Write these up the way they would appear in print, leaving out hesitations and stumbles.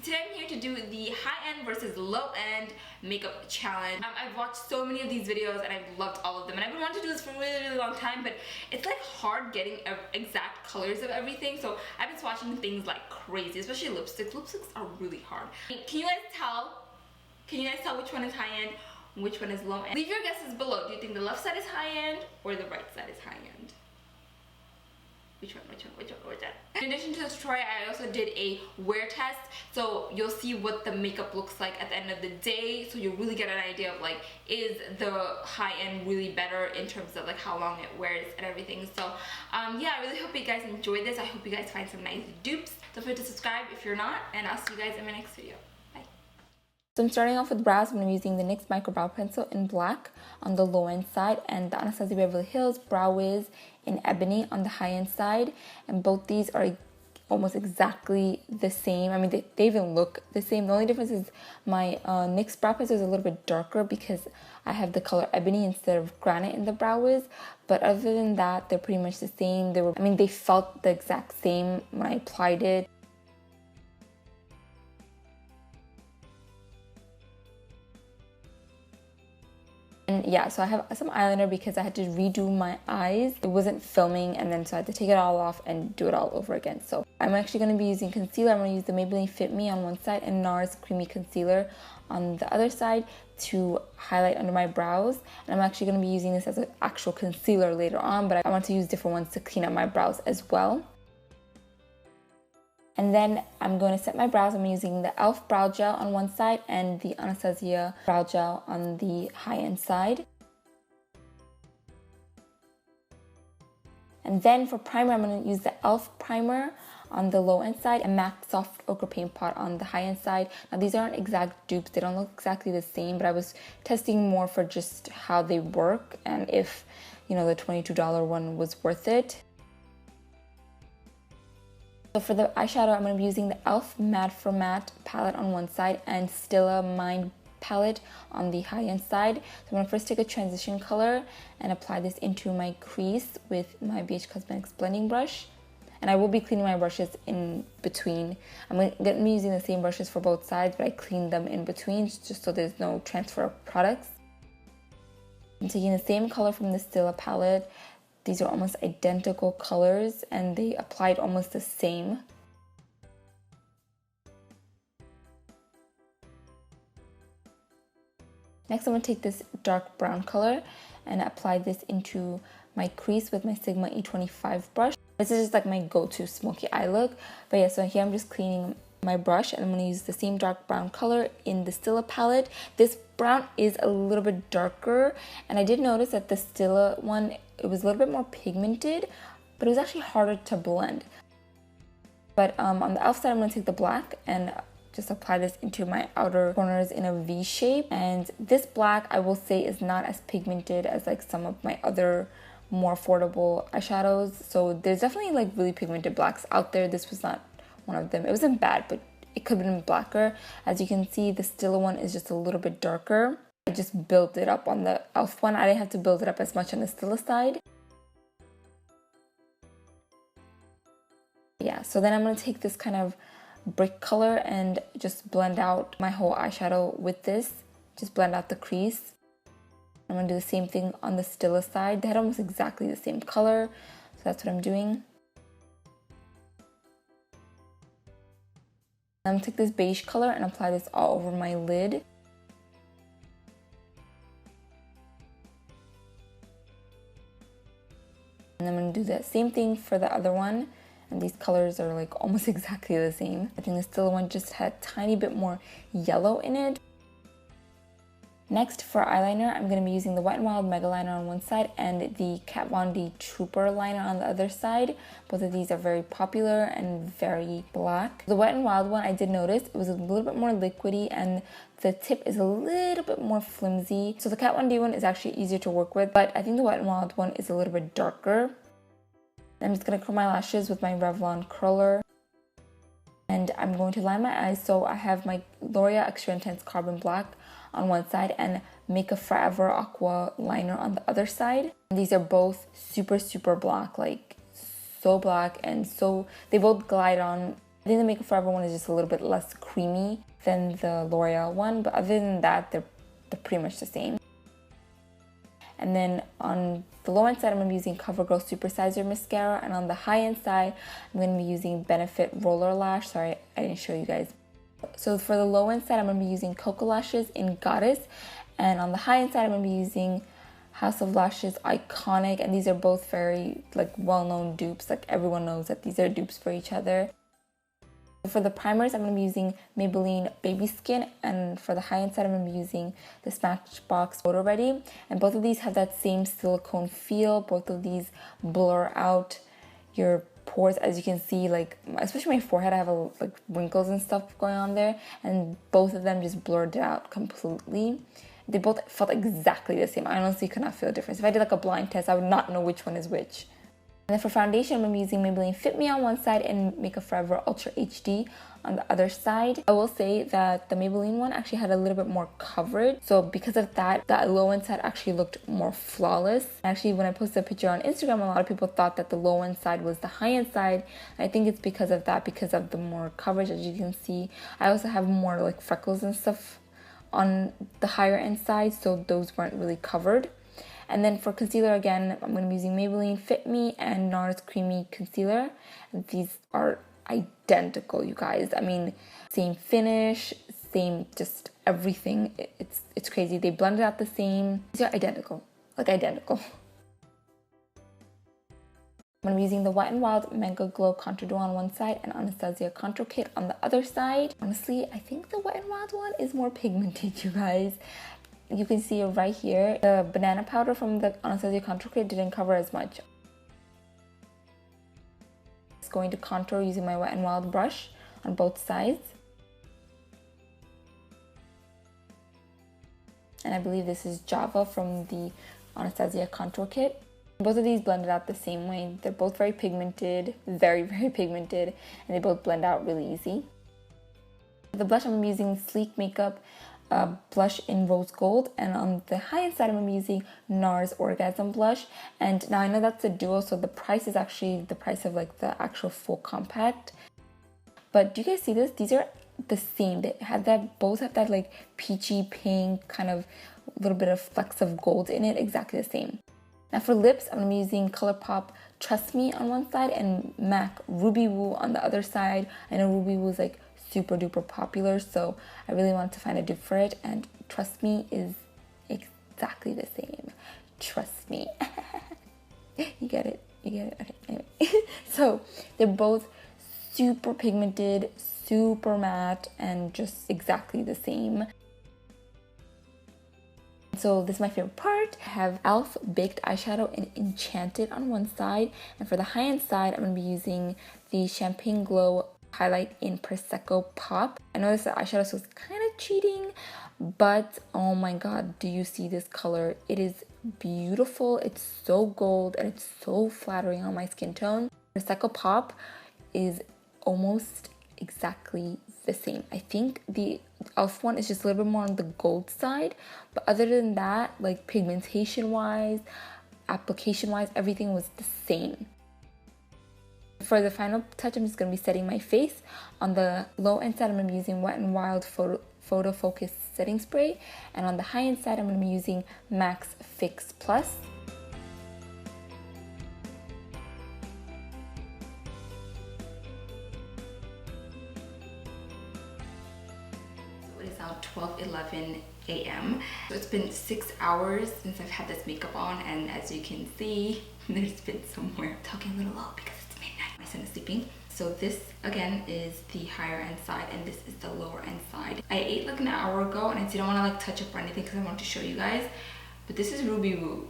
Today I'm here to do the high-end versus low-end makeup challenge. I've watched so many of these videos and I've loved all of them, and I've been wanting to do this for a really long time, but it's like hard getting exact colors of everything, so I've been swatching things like crazy, especially lipsticks. Lipsticks are really hard. Can you guys tell? Can you guys tell which one is high-end, which one is low-end? Leave your guesses below. Do you think the left side is high-end or the right side is high-end? Which one? In addition to the tutorial, I also did a wear test, so you'll see what the makeup looks like at the end of the day, so you'll really get an idea of like, is the high end really better in terms of like how long it wears and everything. So yeah, I really hope you guys enjoyed this. I hope you guys find some nice dupes. Don't forget to subscribe if you're not, and I'll see you guys in my next video. So I'm starting off with brows. I'm using the NYX Micro Brow Pencil in black on the low end side, and the Anastasia Beverly Hills Brow Wiz in Ebony on the high end side. And both these are almost exactly the same. I mean, they even look the same. The only difference is my NYX Brow Pencil is a little bit darker because I have the color Ebony instead of Granite in the Brow Wiz. But other than that, they're pretty much the same. They felt the exact same when I applied it. And yeah, so I have some eyeliner because I had to redo my eyes. It wasn't filming, and then so I had to take it all off and do it all over again. So I'm actually going to be using concealer. I'm going to use the Maybelline Fit Me on one side and Nars Creamy Concealer on the other side to highlight under my brows. And I'm actually going to be using this as an actual concealer later on, but I want to use different ones to clean up my brows as well. And then I'm going to set my brows. I'm using the e.l.f. Brow Gel on one side and the Anastasia Brow Gel on the high-end side. And then for primer, I'm going to use the e.l.f. primer on the low-end side and MAC Soft Ochre Paint Pot on the high-end side. Now these aren't exact dupes. They don't look exactly the same, but I was testing more for just how they work and if, you know, the $22 one was worth it. So for the eyeshadow, I'm going to be using the e.l.f. Matte for Matte palette on one side and Stila Mind palette on the high-end side. So I'm going to first take a transition color and apply this into my crease with my BH Cosmetics blending brush. And I will be cleaning my brushes in between. I'm going to be using the same brushes for both sides, but I cleaned them in between just so there's no transfer of products. I'm taking the same color from the Stila palette. These are almost identical colors and they applied almost the same. Next, I'm going to take this dark brown color and apply this into my crease with my Sigma E25 brush. This is just like my go-to smoky eye look. But yeah, so here I'm just cleaning my brush and I'm going to use the same dark brown color in the Stila palette. This brown is a little bit darker, and I did notice that the Stila one, it was a little bit more pigmented, but it was actually harder to blend. But on the e.l.f. side, I'm going to take the black and just apply this into my outer corners in a V shape. And this black, I will say, is not as pigmented as like some of my other more affordable eyeshadows. So there's definitely like really pigmented blacks out there. This was not one of them. It wasn't bad, but it could have been blacker. As you can see, the Stila one is just a little bit darker. I just built it up on the e.l.f. one. I didn't have to build it up as much on the Stila side. Yeah, so then I'm going to take this kind of brick color and just blend out my whole eyeshadow with this. Just blend out the crease. I'm going to do the same thing on the Stila side. They had almost exactly the same color, so that's what I'm doing. I'm going to take this beige color and apply this all over my lid. And I'm going to do the same thing for the other one. And these colors are like almost exactly the same. I think the Stila one just had a tiny bit more yellow in it. Next, for eyeliner, I'm going to be using the WetnWild Mega Liner on one side and the Kat Von D Trooper liner on the other side. Both of these are very popular and very black. The Wet n Wild one, I did notice it was a little bit more liquidy and the tip is a little bit more flimsy. So the Kat Von D one is actually easier to work with, but I think the Wet n Wild one is a little bit darker. I'm just going to curl my lashes with my Revlon curler. And I'm going to line my eyes, so I have my L'Oreal Extra Intense Carbon Black on one side and Make a Forever Aqua liner on the other side. And these are both super black, like so black, and so they both glide on I think the Makeup Forever one is just a little bit less creamy than the L'Oreal one, but other than that, they're pretty much the same. And then on the low end side, I'm going to be using Covergirl Supersizer Mascara, and on the high end side, I'm going to be using Benefit Roller Lash. Sorry, I didn't show you guys. So for the low end side, I'm going to be using Koko Lashes in Goddess, and on the high end side, I'm going to be using House of Lashes Iconic, and these are both very like well-known dupes. Like everyone knows that these are dupes for each other. For the primers, I'm going to be using Maybelline Baby Skin, and for the high-end side, I'm going to be using the Smashbox Photoready. And both of these have that same silicone feel. Both of these blur out your pores, as you can see, like especially my forehead, I have like wrinkles and stuff going on there, and both of them just blurred it out completely. They both felt exactly the same. I honestly could not feel a difference. If I did like a blind test, I would not know which one is which. And then for foundation, I'm going to be using Maybelline Fit Me on one side and Makeup Forever Ultra HD on the other side. I will say that the Maybelline one actually had a little bit more coverage. So because of that, that low end side actually looked more flawless. Actually, when I posted a picture on Instagram, a lot of people thought that the low end side was the high end side. I think it's because of that, because of the more coverage, as you can see. I also have more like freckles and stuff on the higher end side, so those weren't really covered. And then for concealer, again, I'm going to be using Maybelline Fit Me and Nars Creamy Concealer. And these are identical, you guys. I mean, same finish, same just everything. It's crazy. They blended out the same. These are identical, like identical. I'm going to be using the WetnWild MegaGlo Contour Duo on one side and Anastasia Contour Kit on the other side. Honestly, I think the WetnWild one is more pigmented, you guys. You can see it right here. The banana powder from the Anastasia Contour Kit didn't cover as much. Just going to contour using my Wet n Wild brush on both sides. And I believe this is Java from the Anastasia Contour Kit. Both of these blended out the same way. They're both very pigmented, very pigmented, and they both blend out really easy. The blush, I'm using Sleek Makeup blush in rose gold, and on the high-end side I'm using Nars Orgasm blush. And now I know that's a duo, so the price is actually the price of like the actual full compact. But do you guys see this? These are the same. They have that, both have that like peachy pink kind of little bit of flecks of gold in it, exactly the same. Now for lips, I'm using ColourPop Trust Me on one side and MAC Ruby Woo on the other side. I know Ruby Woo is like super duper popular, so I really wanted to find a dupe for it, and Trust Me is exactly the same. Trust me. You get it? You get it? Okay, anyway. So they're both super pigmented, super matte, and just exactly the same. So this is my favorite part. I have e.l.f. Baked Eyeshadow in Enchanted on one side, and for the high-end side, I'm going to be using the Champagne Glow highlight in Preseco Pop. I know this eyeshadow, so it's kind of cheating, but oh my god, do you see this color? It is beautiful. It's so gold and it's so flattering on my skin tone. Preseco Pop is almost exactly the same. I think the e.l.f. one is just a little bit more on the gold side, but other than that, like pigmentation wise, application wise, everything was the same. For the final touch, I'm just going to be setting my face. On the low end side, I'm going to be using Wet n Wild Photo Focus Setting Spray. And on the high end side, I'm going to be using MAC's Fix Plus. It is now 12:11 a.m. So it's been 6 hours since I've had this makeup on, and as you can see, there's been somewhere. I'm talking a little low because my son is sleeping. So this again is the higher end side and this is the lower end side. I ate like an hour ago and I didn't want to like touch up or anything because I wanted to show you guys. But this is Ruby Woo.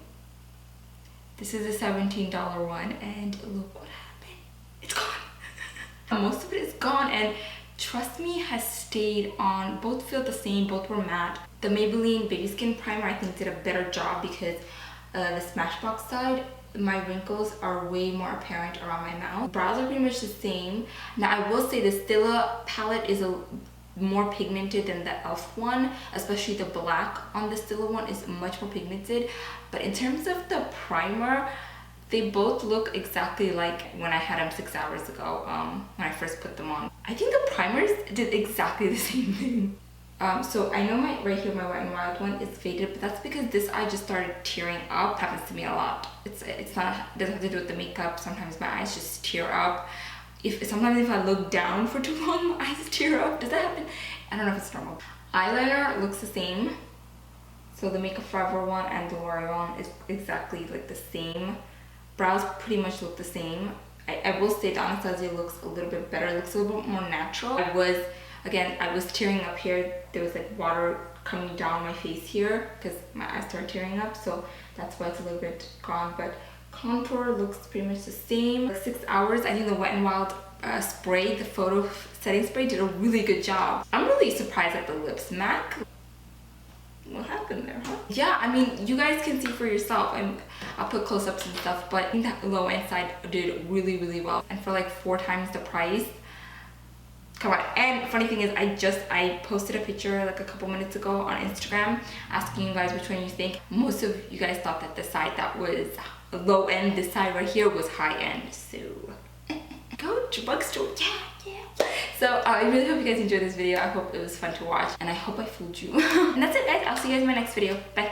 This is a $17 one, and look what happened. It's gone. Most of it is gone, and Trust Me has stayed on. Both feel the same, both were matte. The Maybelline Baby Skin Primer I think did a better job because the Smashbox side, my wrinkles are way more apparent around my mouth. Brows are pretty much the same. Now I will say the Stila palette is more pigmented than the e.l.f. one, especially the black on the Stila one is much more pigmented. But in terms of the primer, They both look exactly like when I had them 6 hours ago, when I first put them on. I think the primers did exactly the same thing. So I know right here, my Wet n Wild one is faded, but that's because this eye just started tearing up. It happens to me a lot. It's not, it doesn't have to do with the makeup. Sometimes my eyes just tear up. Sometimes if I look down for too long, my eyes tear up. Does that happen? I don't know if it's normal. Eyeliner looks the same. So the Makeup Forever one and the L'Oreal one is exactly like the same. Brows pretty much look the same. I will say the Anastasia looks a little bit better. It looks a little bit more natural. I was tearing up here. There was like water coming down my face here because my eyes started tearing up. So that's why it's a little bit gone. But contour looks pretty much the same. Like 6 hours. I think the Wet n Wild spray, the photo setting spray, did a really good job. I'm really surprised at the lips. MAC, what happened there, huh? Yeah, I mean, you guys can see for yourself, and I'll put close-ups and stuff, but I think that low end side did really, really well. And for like 4 times the price, come on. And funny thing is, I posted a picture like a couple minutes ago on Instagram asking you guys which one you think. Most of you guys thought that the side that was low end, this side right here, was high end. So go to drugstore, yeah. So I really hope you guys enjoyed this video. I hope it was fun to watch, and I hope I fooled you. And that's it, guys. I'll see you guys in my next video. Bye.